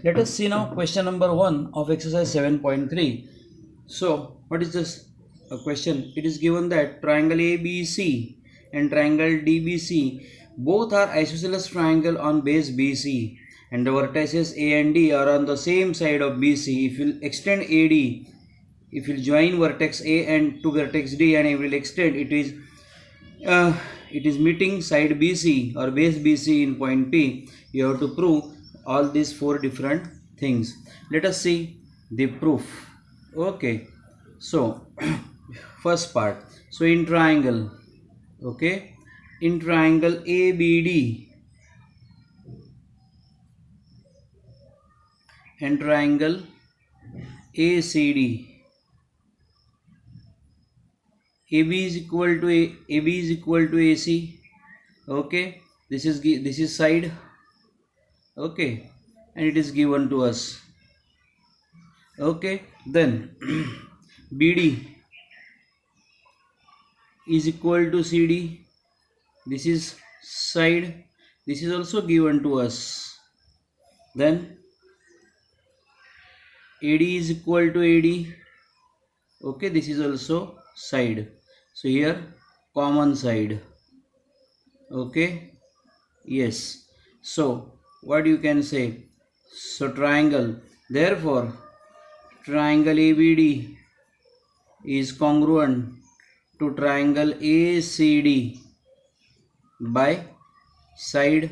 Let us see now question number 1 of exercise 7.3. So, what is this question? It is given that triangle ABC and triangle DBC both are isosceles triangle on base BC, and the vertices A and D are on the same side of BC. If you extend AD, if you join vertex A and to vertex D and it will extend, it is meeting side BC or base BC in point P. You have to prove all these four different things. Let us see the proof. Okay, so first part. So in triangle, okay, in triangle ABD and triangle ACD, AB is equal to AB is equal to AC. Okay, this is side. Okay, and it is given to us. Okay, then BD is equal to CD. This is side. This is also given to us. Then AD is equal to AD. Okay, this is also side. So here common side. Okay, yes. So what you can say? So triangle. Therefore, triangle ABD is congruent to triangle ACD by side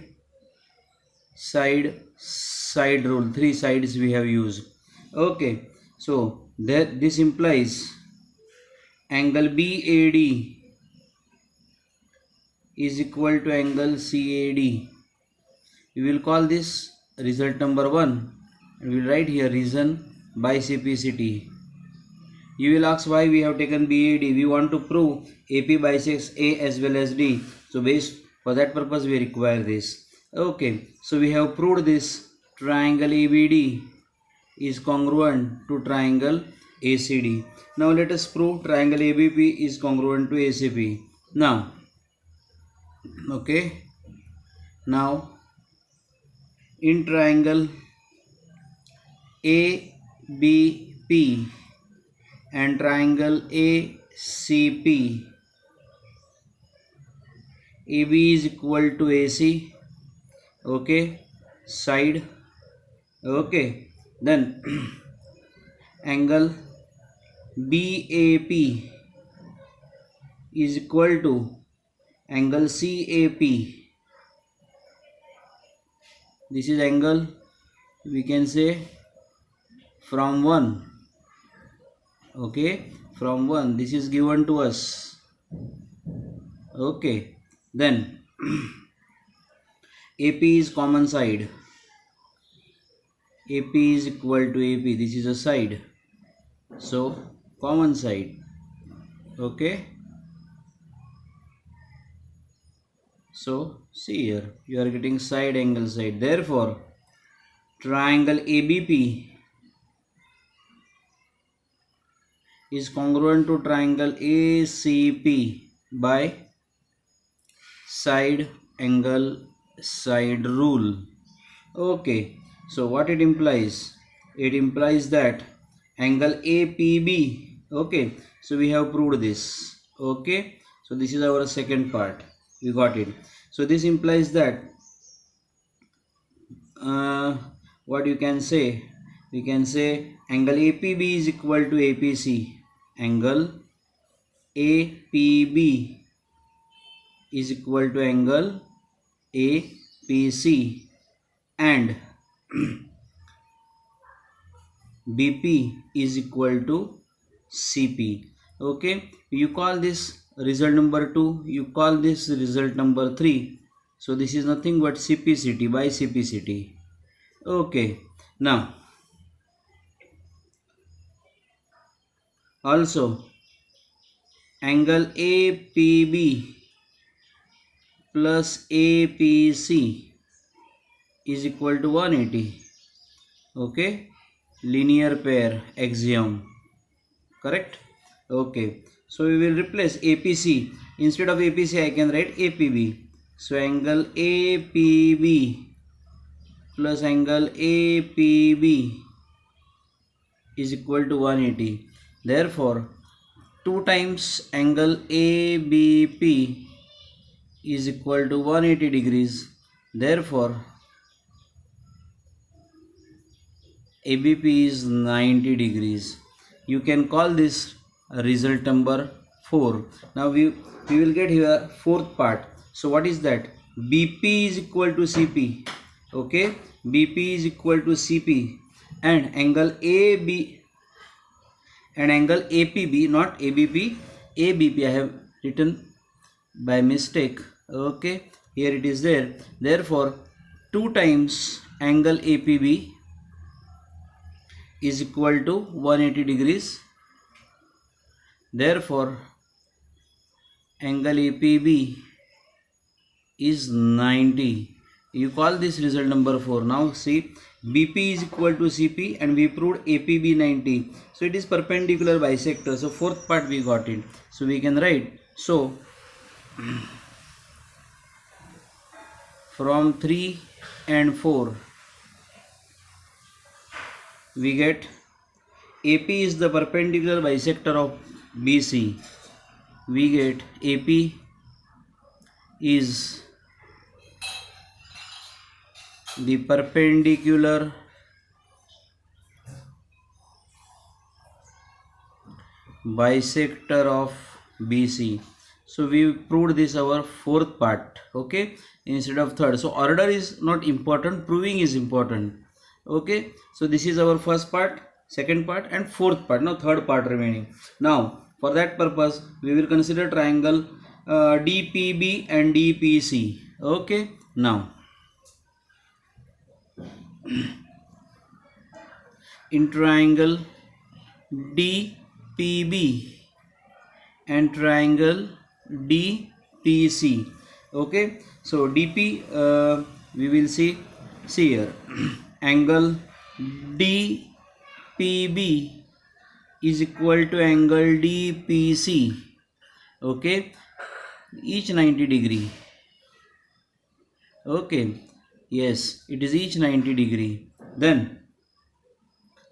rule. Three sides we have used. Okay, so this implies angle BAD is equal to angle CAD. We will call this result number 1 and we will write here reason bisecticity. You will ask why we have taken BAD. We want to prove AP bisects A as well as D. So for that purpose we require this. Okay, so we have proved this triangle ABD is congruent to triangle ACD. Now let us prove triangle ABP is congruent to ACP. Now, okay, now in triangle ABP and triangle ACP, AB is equal to AC. Okay, side. Okay, then angle BAP is equal to angle CAP. This is angle, we can say, from 1. Okay, from 1. This is given to us. Okay, then AP is common side. AP is equal to AP. This is a side. So common side. Okay. So see here, you are getting side angle side. Therefore, triangle ABP is congruent to triangle ACP by side angle side rule. Okay, so what it implies? It implies that angle APB. Okay, so we have proved this. Okay, so this is our second part. We got it. So this implies that what you can say? We can say angle APB is equal to APC. Angle APB is equal to angle APC and BP is equal to CP. Okay, you call this result number 2, you call this result number 3. So this is nothing but CPCT, bisecticity. Okay, now also angle APB plus APC is equal to 180. Okay, linear pair axiom, correct? Okay, so we will replace APC. Instead of APC I can write APB. So angle APB plus angle APB is equal to 180. Therefore 2 times angle ABP is equal to 180 degrees. Therefore ABP is 90 degrees. You can call this result number 4. Now we will get here fourth part. So what is that? BP is equal to CP. Okay, BP is equal to CP and angle AB and angle APB, not ABP, ABP I have written by mistake. Okay, here it is there. Therefore 2 times angle APB is equal to 180 degrees. Therefore angle APB is 90. You call this result number 4. Now see, BP is equal to CP and we proved APB 90. So it is perpendicular bisector. So fourth part we got it. So we can write. So from 3 and 4 we get AP is the perpendicular bisector of BC. We get AP is the perpendicular bisector of BC. So we proved this our fourth part, okay, instead of third. So order is not important, proving is important. Okay, so this is our first part, second part and fourth part. Now third part remaining. Now for that purpose we will consider triangle DPB and DPC. Okay, now in triangle DPB and triangle DPC. Okay, so DP we will see here angle DPB is equal to angle DPC. Okay, each 90 degree. Okay, yes, it is each 90 degree. Then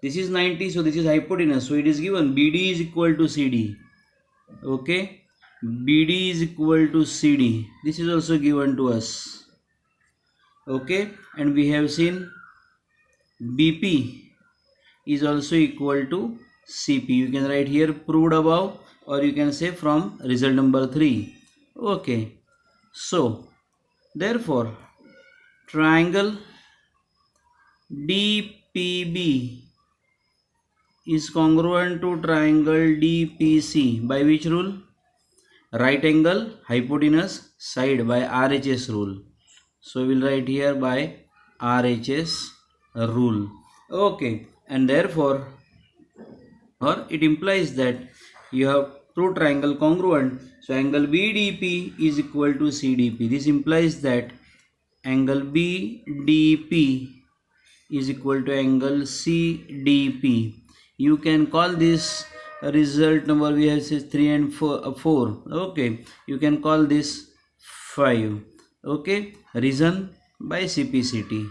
this is 90, so this is hypotenuse, so it is given BD is equal to CD. Okay, BD is equal to CD. This is also given to us. Okay, and we have seen BP is also equal to CP. You can write here proved above, or you can say from result number 3. Okay, so therefore triangle DPB is congruent to triangle DPC by which rule? Right angle hypotenuse side by RHS rule. So we will write here by RHS rule. Okay, and therefore or it implies that you have proved triangle congruent. So angle BDP is equal to CDP. This implies that angle BDP is equal to angle CDP. You can call this result number, we have said 3 and 4. Okay, you can call this 5. Okay, reason by CPCT.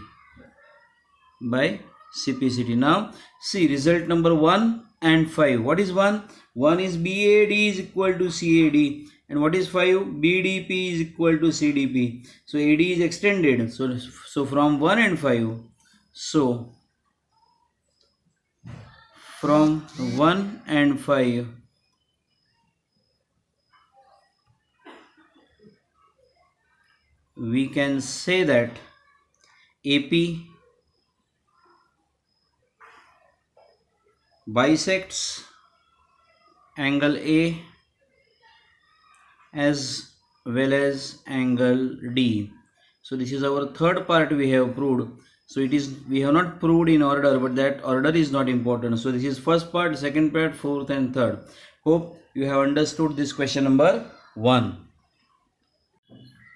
Now see result number 1 and 5. What is 1? 1 is BAD is equal to CAD. And what is 5? BDP is equal to CDP. So AD is extended. So from 1 and 5. So from 1 and 5 we can say that AP bisects angle A as well as angle D. So this is our third part we have proved. So it is, we have not proved in order, but that order is not important. So this is first part, second part, fourth and third. Hope you have understood this question number 1.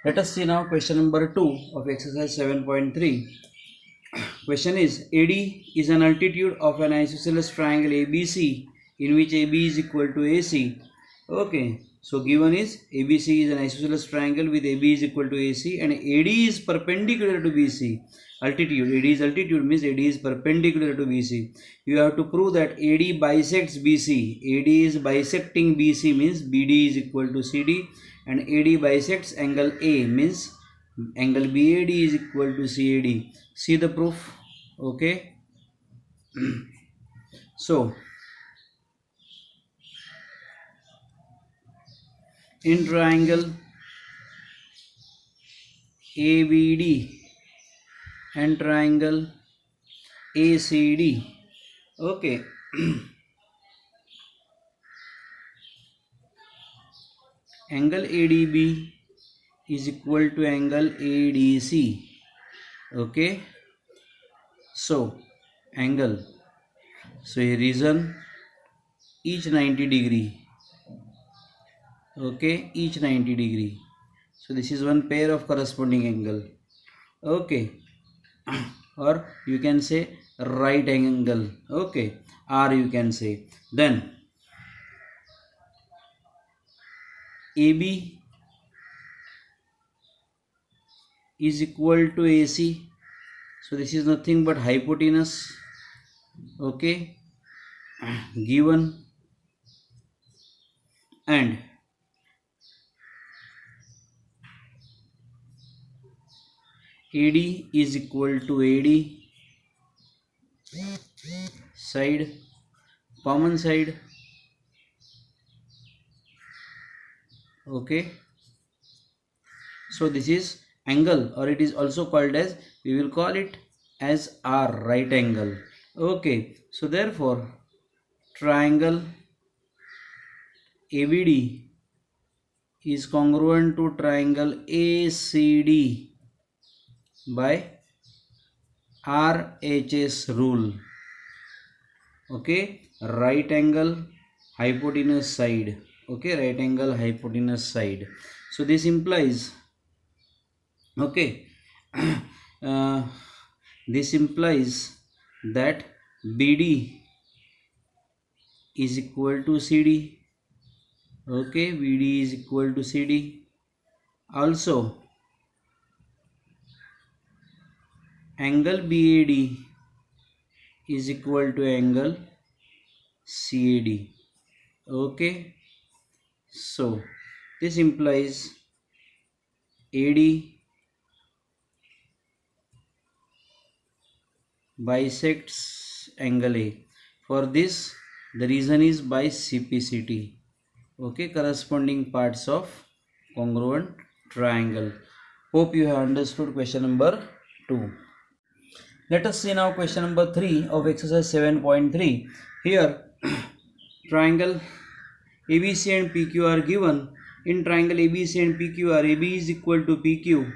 Let us see now question number 2 of exercise 7.3. Question is, AD is an altitude of an isosceles triangle ABC in which AB is equal to AC. Okay, so given is ABC is an isosceles triangle with AB is equal to AC and AD is perpendicular to BC. altitude. AD is altitude means AD is perpendicular to BC. You have to prove that AD bisects BC. AD is bisecting BC means BD is equal to CD, and AD bisects angle A means angle BAD is equal to CAD. See the proof. Okay. So in triangle ABD and triangle ACD, okay, angle ADB is equal to angle ADC. Okay, so angle, so a region each 90 degree. Okay, each 90 degree. So this is one pair of corresponding angle. Okay, or you can say right angle. Okay, or you can say. Then AB is equal to AC. So this is nothing but hypotenuse. Okay, given, and AD is equal to AD side, common side. Okay, so this is angle, or it is also called as, we will call it as R, right angle. Okay, so therefore triangle ABD is congruent to triangle ACD by RHS rule. Okay, right angle hypotenuse side. Okay, right angle hypotenuse side. So this implies, okay, this implies that BD is equal to CD. Okay, BD is equal to CD. Also angle BAD is equal to angle CAD. Okay, so this implies AD bisects angle A. For this, the reason is by CPCT. Okay, corresponding parts of congruent triangle. Hope you have understood question number 2. Let us see now question number 3 of exercise 7.3. Here triangle ABC and PQ are given. In triangle ABC and PQR, AB is equal to PQ,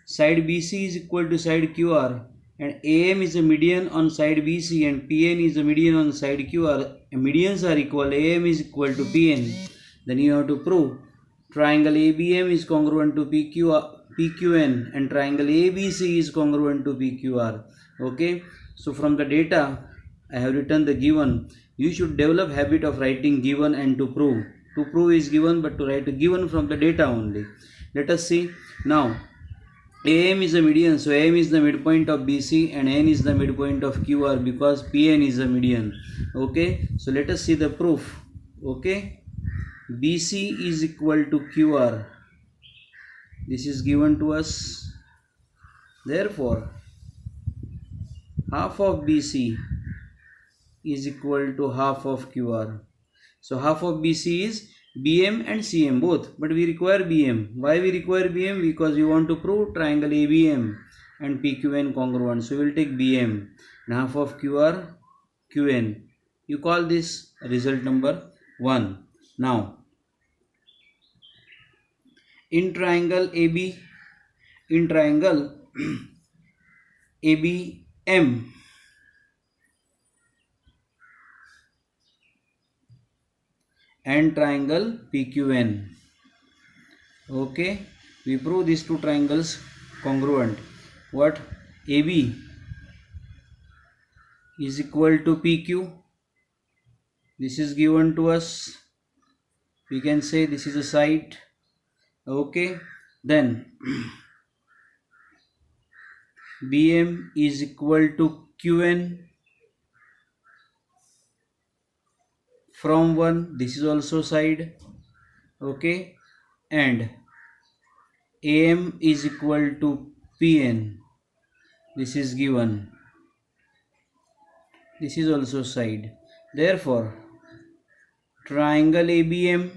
side BC is equal to side QR, and AM is a median on side BC and PN is a median on side QR. Medians are equal, AM is equal to PN. Then you have to prove triangle ABM is congruent to PQN and triangle ABC is congruent to PQR. Okay, so from the data I have written the given. You should develop habit of writing given and to prove. To prove is given, but to write given from the data only. Let us see now. AM is the median, so AM is the midpoint of BC and N is the midpoint of QR because PN is the median. Okay, so let us see the proof. Okay, BC is equal to QR. This is given to us. Therefore, half of BC is equal to half of QR. So half of BC is BM and CM both, but we require BM. Why we require BM? Because we want to prove triangle ABM and PQN congruent. So we will take BM and half of QR, QN. You call this result number 1. Now, in triangle AB, in triangle ABM, and triangle PQN. Okay, we prove these two triangles congruent. What? AB is equal to PQ. This is given to us. We can say this is a side. Okay, then BM is equal to QN from 1, this is also side, okay, and AM is equal to PN, this is given, this is also side. Therefore triangle ABM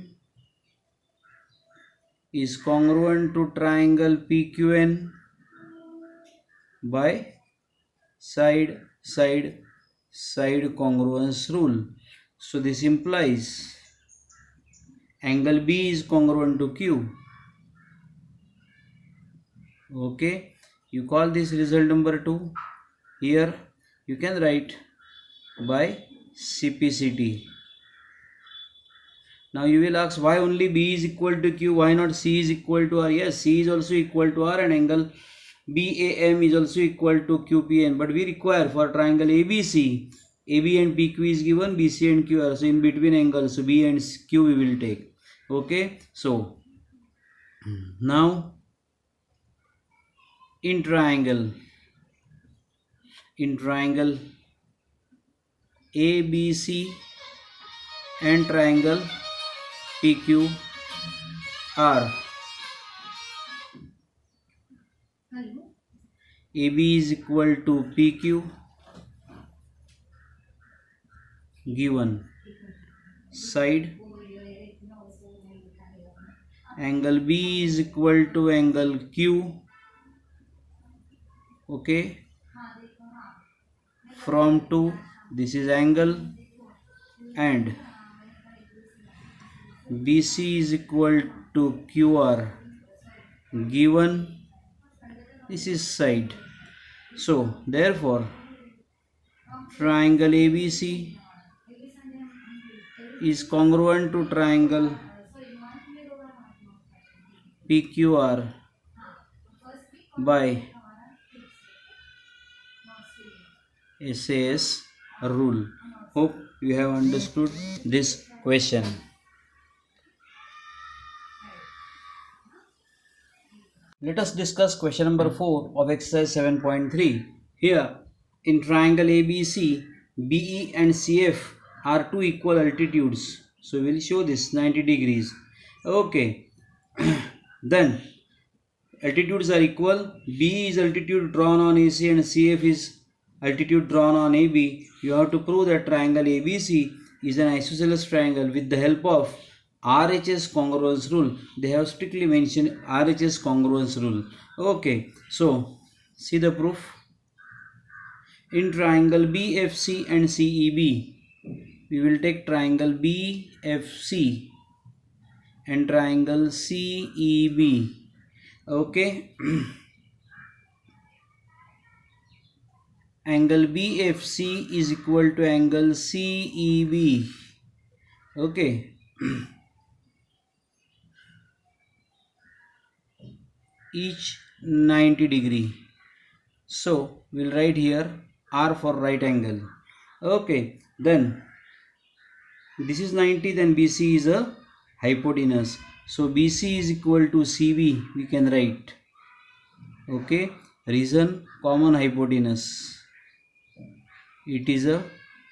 is congruent to triangle PQN by side congruence rule. So this implies angle B is congruent to Q. Okay, you call this result number 2. Here you can write by CPCT. Now you will ask, why only B is equal to Q, why not C is equal to R? Yes, C is also equal to R and angle BAM is also equal to QPN, but we require for triangle ABC, AB and PQ is given, BC and QR, so in between angles, so B and Q we will take. Okay, so now in triangle ABC and triangle PQR, AB is equal to PQ given, side angle B is equal to angle Q, okay, from 2, this is angle, and BC is equal to QR given, this is side. So therefore triangle ABC is congruent to triangle PQR by SAS rule. Hope you have understood this question. Let us discuss question number 4 of exercise 7.3. Here in triangle ABC, BE and CF are two equal altitudes. So we will show this 90 degrees. Okay. Then altitudes are equal. B is altitude drawn on AC and CF is altitude drawn on AB. You have to prove that triangle ABC is an isosceles triangle with the help of RHS congruence rule. They have strictly mentioned RHS congruence rule. Okay, so see the proof. In triangle BFC and CEB, we will take triangle BFC and triangle CEB. Okay. Angle BFC is equal to angle CEB. Okay. Each 90 degree. So we'll write here R for right angle. Okay, then this is 90, then BC is a hypotenuse. So BC is equal to CB, we can write. Okay, reason common hypotenuse. It is a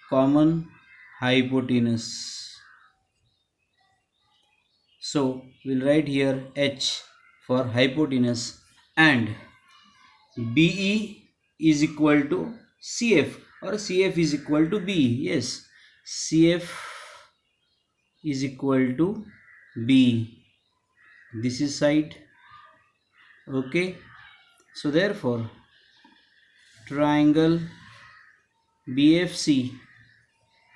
common hypotenuse. So we'll write here H for hypotenuse, and BE is equal to CF, or CF is equal to B. Yes, CF is equal to B. This is side. Okay, so therefore triangle BFC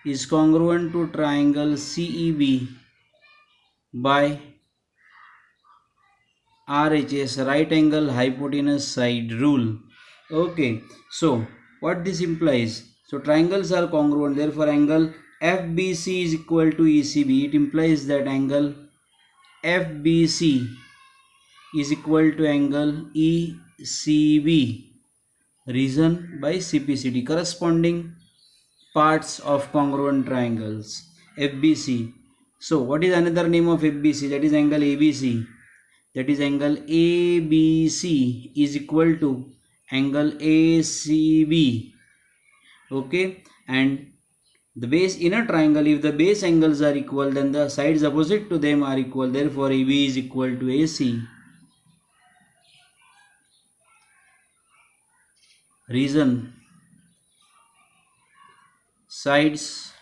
is congruent to triangle CEB by RHS, right angle hypotenuse side rule. Okay, so what this implies? So triangles are congruent, therefore angle FBC is equal to ECB. It implies that angle FBC is equal to angle ECB. Reason by CPCT, corresponding parts of congruent triangles FBC. So what is another name of FBC? That is angle ABC. That is angle ABC is equal to angle ACB. Okay, and the base in a triangle, if the base angles are equal, then the sides opposite to them are equal. Therefore, AB is equal to AC. Reason: sides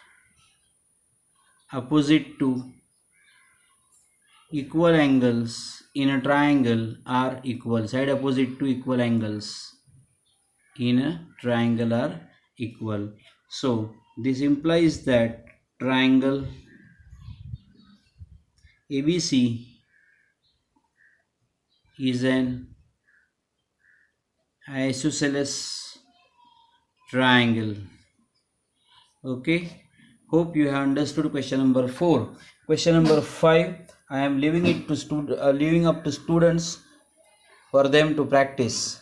opposite to equal angles in a triangle are equal. Side opposite to equal angles in a triangle are equal. So this implies that triangle ABC is an isosceles triangle. Okay, hope you have understood question number 4. Question number 5, I am leaving up to students for them to practice.